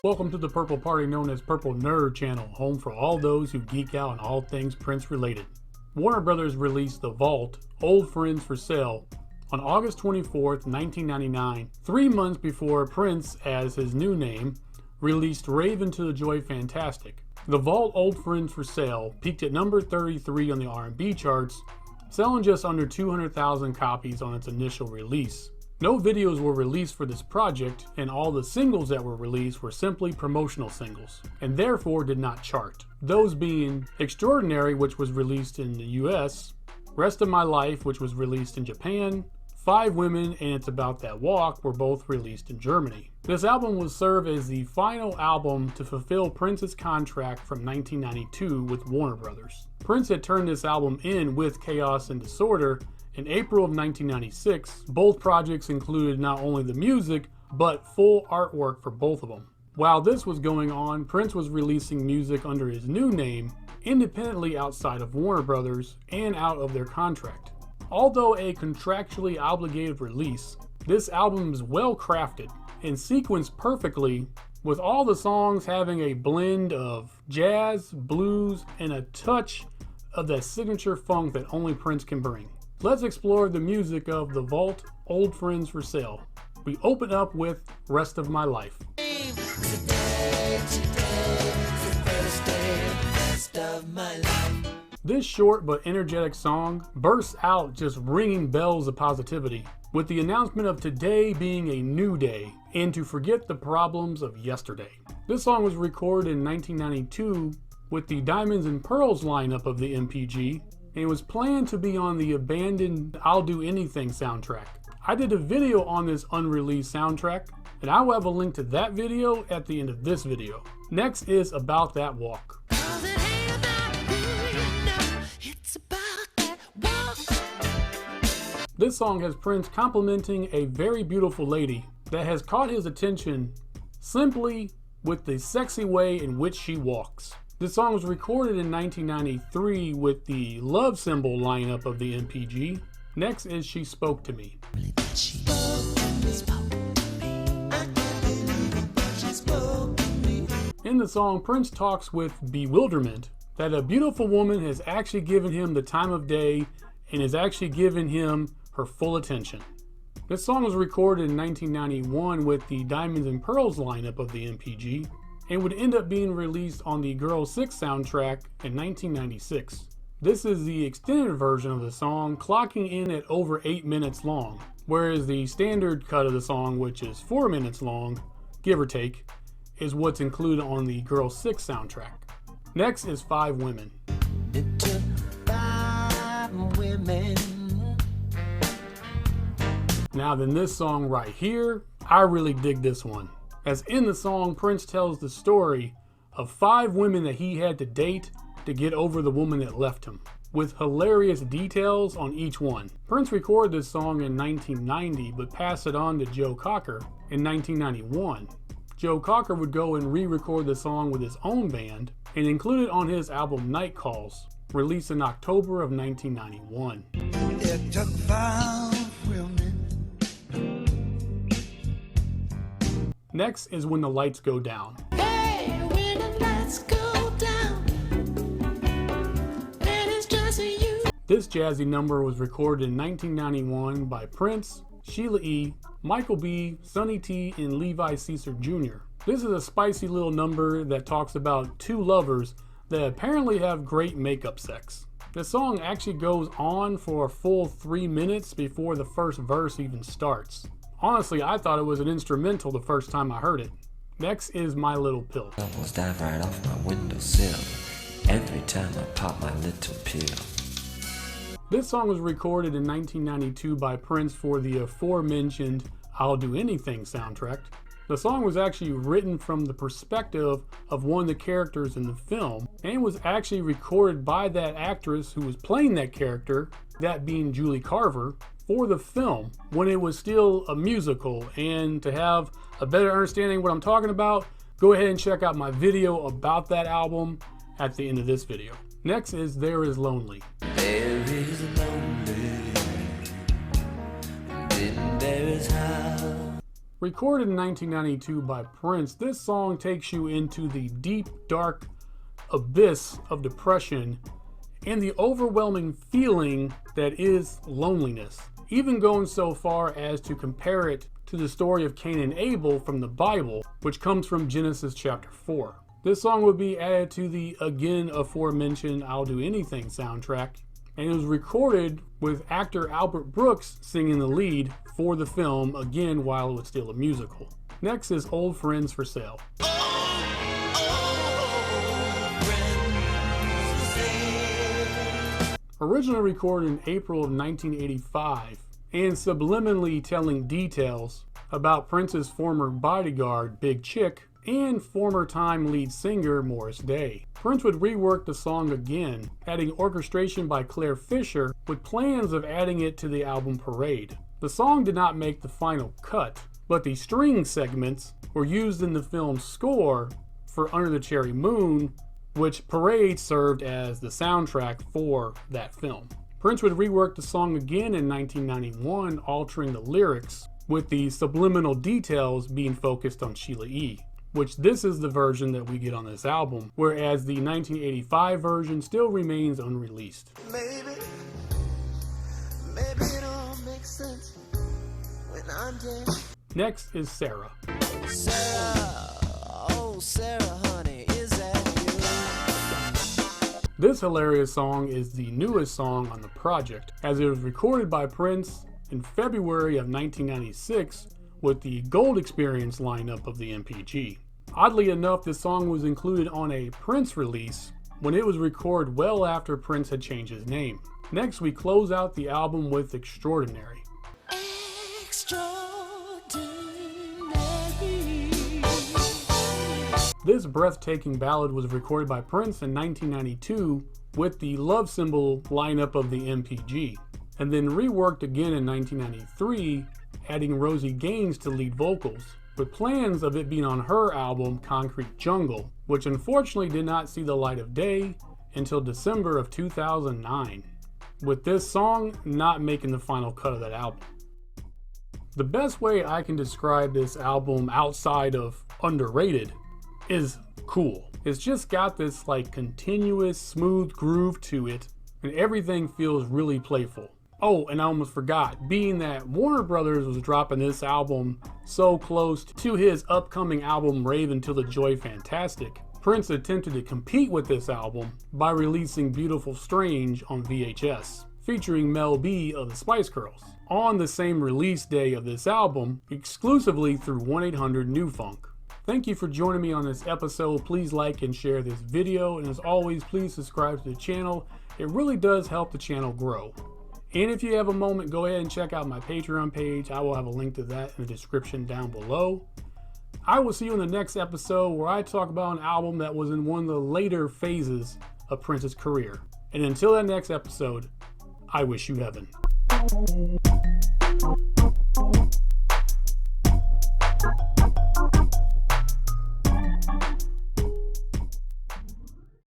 Welcome to the Purple Party known as Purple Nerd Channel, home for all those who geek out on all things Prince related. Warner Brothers released The Vault, Old Friends for Sale on August 24th, 1999, 3 months before Prince, as his new name, released Rave Into the Joy Fantastic. The Vault, Old Friends for Sale peaked at number 33 on the R&B charts, selling just under 200,000 copies on its initial release. No videos were released for this project, and all the singles that were released were simply promotional singles, and therefore did not chart. Those being Extraordinary, which was released in the US, Rest of My Life, which was released in Japan, Five Women and It's About That Walk were both released in Germany. This album would serve as the final album to fulfill Prince's contract from 1992 with Warner Brothers. Prince had turned this album in with Chaos and Disorder in April of 1996. Both projects included not only the music, but full artwork for both of them. While this was going on, Prince was releasing music under his new name, independently outside of Warner Brothers and out of their contract. Although a contractually obligated release, this album is well crafted and sequenced perfectly, with all the songs having a blend of jazz, blues, and a touch of that signature funk that only Prince can bring. Let's explore the music of The Vault, Old Friends for Sale. We open up with Rest of My Life. This short but energetic song bursts out just ringing bells of positivity, with the announcement of today being a new day and to forget the problems of yesterday. This song was recorded in 1992 with the Diamonds and Pearls lineup of the MPG, and it was planned to be on the abandoned I'll Do Anything soundtrack. I did a video on this unreleased soundtrack, and I will have a link to that video at the end of this video. Next is About That Walk. This song has Prince complimenting a very beautiful lady that has caught his attention simply with the sexy way in which she walks. This song was recorded in 1993 with the Love Symbol lineup of the MPG. Next is She Spoke to Me. In the song, Prince talks with bewilderment that a beautiful woman has actually given him the time of day and has actually given him her full attention. This song was recorded in 1991 with the Diamonds and Pearls lineup of the MPG, and would end up being released on the Girl 6 soundtrack in 1996. This is the extended version of the song, clocking in at over 8 minutes long, whereas the standard cut of the song, which is 4 minutes long, give or take, is what's included on the Girl 6 soundtrack. Next is Five Women. It took 5 women. Now then, this song right here, I really dig this one. As in the song, Prince tells the story of 5 women that he had to date to get over the woman that left him, with hilarious details on each one. Prince recorded this song in 1990, but passed it on to Joe Cocker in 1991. Joe Cocker would go and re-record the song with his own band and include it on his album Night Calls, released in October of 1991. It took 5 women. Next is When the Lights Go Down. Hey, when the lights go down, and it's just you. This jazzy number was recorded in 1991 by Prince, Sheila E., Michael B., Sonny T., and Levi Caesar Jr. This is a spicy little number that talks about 2 lovers that apparently have great makeup sex. The song actually goes on for a full 3 minutes before the first verse even starts. Honestly, I thought it was an instrumental the first time I heard it. Next is My Little Pill. Almost dive right off my windowsill every time I pop my little pill. This song was recorded in 1992 by Prince for the aforementioned I'll Do Anything soundtrack. The song was actually written from the perspective of one of the characters in the film, and was actually recorded by that actress who was playing that character, that being Julie Carver, for the film when it was still a musical. And to have a better understanding of what I'm talking about, go ahead and check out my video about that album at the end of this video. Next is There Is Lonely. There is lonely, then there is how. Recorded in 1992 by Prince, this song takes you into the deep, dark abyss of depression and the overwhelming feeling that is loneliness, even going so far as to compare it to the story of Cain and Abel from the Bible, which comes from Genesis chapter 4. This song would be added to the again aforementioned I'll Do Anything soundtrack, and it was recorded with actor Albert Brooks singing the lead for the film, again while it was still a musical. Next is Old Friends for Sale. Originally recorded in April of 1985, and subliminally telling details about Prince's former bodyguard, Big Chick, and former Time lead singer Morris Day. Prince would rework the song again, adding orchestration by Claire Fisher, with plans of adding it to the album Parade. The song did not make the final cut, but the string segments were used in the film's score for Under the Cherry Moon, which Parade served as the soundtrack for that film. Prince would rework the song again in 1991, altering the lyrics, with the subliminal details being focused on Sheila E., which this is the version that we get on this album, whereas the 1985 version still remains unreleased. Maybe it all makes sense when I'm dead. Next is Sarah. Sarah, oh Sarah, honey, is that you? This hilarious song is the newest song on the project, as it was recorded by Prince in February of 1996 with the Gold Experience lineup of the MPG. Oddly enough, this song was included on a Prince release when it was recorded well after Prince had changed his name. Next, we close out the album with Extraordinary. This breathtaking ballad was recorded by Prince in 1992 with the Love Symbol lineup of the MPG, and then reworked again in 1993, adding Rosie Gaines to lead vocals, with plans of it being on her album Concrete Jungle, which unfortunately did not see the light of day until December of 2009, with this song not making the final cut of that album. The best way I can describe this album outside of underrated is cool. It's just got this like continuous smooth groove to it, and everything feels really playful. Oh, and I almost forgot, being that Warner Brothers was dropping this album so close to his upcoming album Rave Until the Joy Fantastic, Prince attempted to compete with this album by releasing Beautiful Strange on VHS, featuring Mel B of the Spice Girls, on the same release day of this album, exclusively through 1-800-NEW-FUNK. Thank you for joining me on this episode. Please like and share this video, and as always, please subscribe to the channel. It really does help the channel grow. And if you have a moment, go ahead and check out my Patreon page. I will have a link to that in the description down below. I will see you in the next episode where I talk about an album that was in one of the later phases of Prince's career. And until that next episode, I wish you heaven.